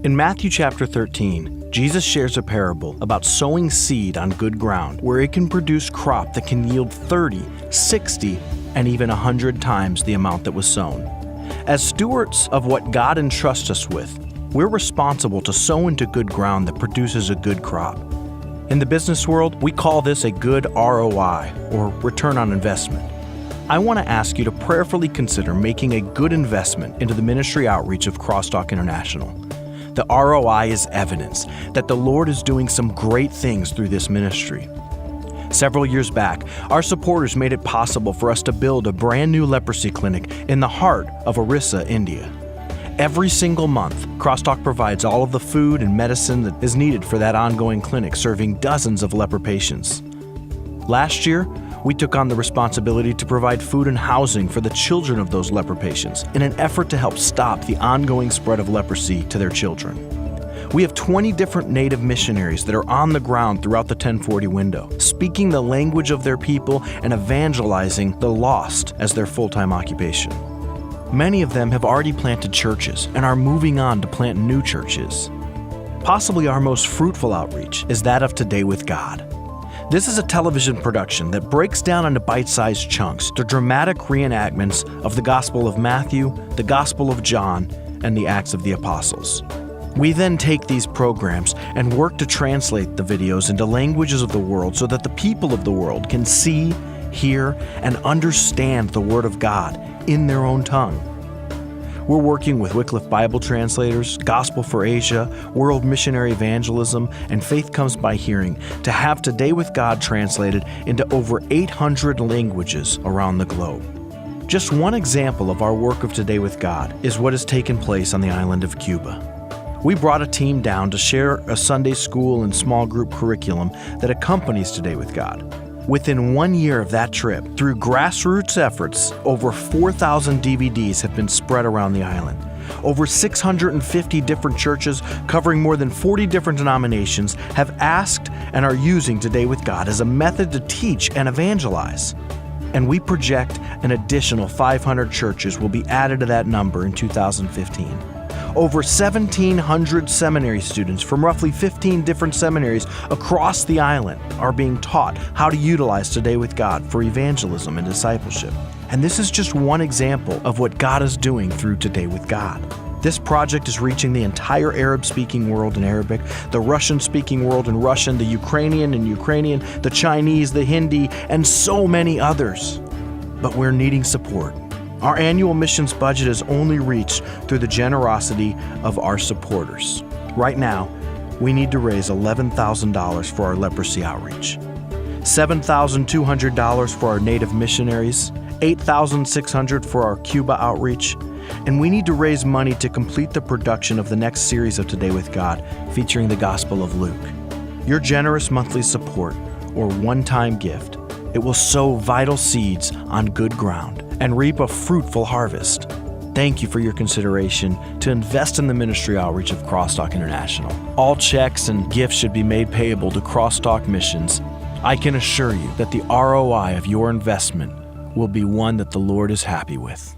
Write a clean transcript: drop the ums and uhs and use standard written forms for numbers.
In Matthew chapter 13, Jesus shares a parable about sowing seed on good ground where it can produce crop that can yield 30, 60, and even 100 times the amount that was sown. As stewards of what God entrusts us with, we're responsible to sow into good ground that produces a good crop. In the business world, we call this a good ROI, or return on investment. I want to ask you to prayerfully consider making a good investment into the ministry outreach of CrossTalk International. The ROI is evidence that the Lord is doing some great things through this ministry. Several years back, our supporters made it possible for us to build a brand new leprosy clinic in the heart of Orissa, India. Every single month, CrossTalk provides all of the food and medicine that is needed for that ongoing clinic, serving dozens of leper patients. Last year, we took on the responsibility to provide food and housing for the children of those leper patients in an effort to help stop the ongoing spread of leprosy to their children. We have 20 different native missionaries that are on the ground throughout the 1040 window, speaking the language of their people and evangelizing the lost as their full-time occupation. Many of them have already planted churches and are moving on to plant new churches. Possibly our most fruitful outreach is that of Today with God. This is a television production that breaks down into bite-sized chunks the dramatic reenactments of the Gospel of Matthew, the Gospel of John, and the Acts of the Apostles. We then take these programs and work to translate the videos into languages of the world so that the people of the world can see, hear, and understand the Word of God in their own tongue. We're working with Wycliffe Bible translators, Gospel for Asia, World Missionary Evangelism, and Faith Comes by Hearing to have Today with God translated into over 800 languages around the globe. Just one example of our work of Today with God is what has taken place on the island of Cuba. We brought a team down to share a Sunday school and small group curriculum that accompanies Today with God. Within 1 year of that trip, through grassroots efforts, over 4,000 DVDs have been spread around the island. Over 650 different churches covering more than 40 different denominations have asked and are using Today with God as a method to teach and evangelize. And we project an additional 500 churches will be added to that number in 2015. Over 1,700 seminary students from roughly 15 different seminaries across the island are being taught how to utilize Today with God for evangelism and discipleship. And this is just one example of what God is doing through Today with God. This project is reaching the entire Arab-speaking world in Arabic, the Russian-speaking world in Russian, the Ukrainian in Ukrainian, the Chinese, the Hindi, and so many others. But we're needing support. Our annual missions budget is only reached through the generosity of our supporters. Right now, we need to raise $11,000 for our leprosy outreach, $7,200 for our native missionaries, $8,600 for our Cuba outreach, and we need to raise money to complete the production of the next series of Today with God featuring the Gospel of Luke. Your generous monthly support or one-time gift, it will sow vital seeds on good ground and reap a fruitful harvest. Thank you for your consideration to invest in the ministry outreach of CrossTalk International. All checks and gifts should be made payable to CrossTalk Missions. I can assure you that the ROI of your investment will be one that the Lord is happy with.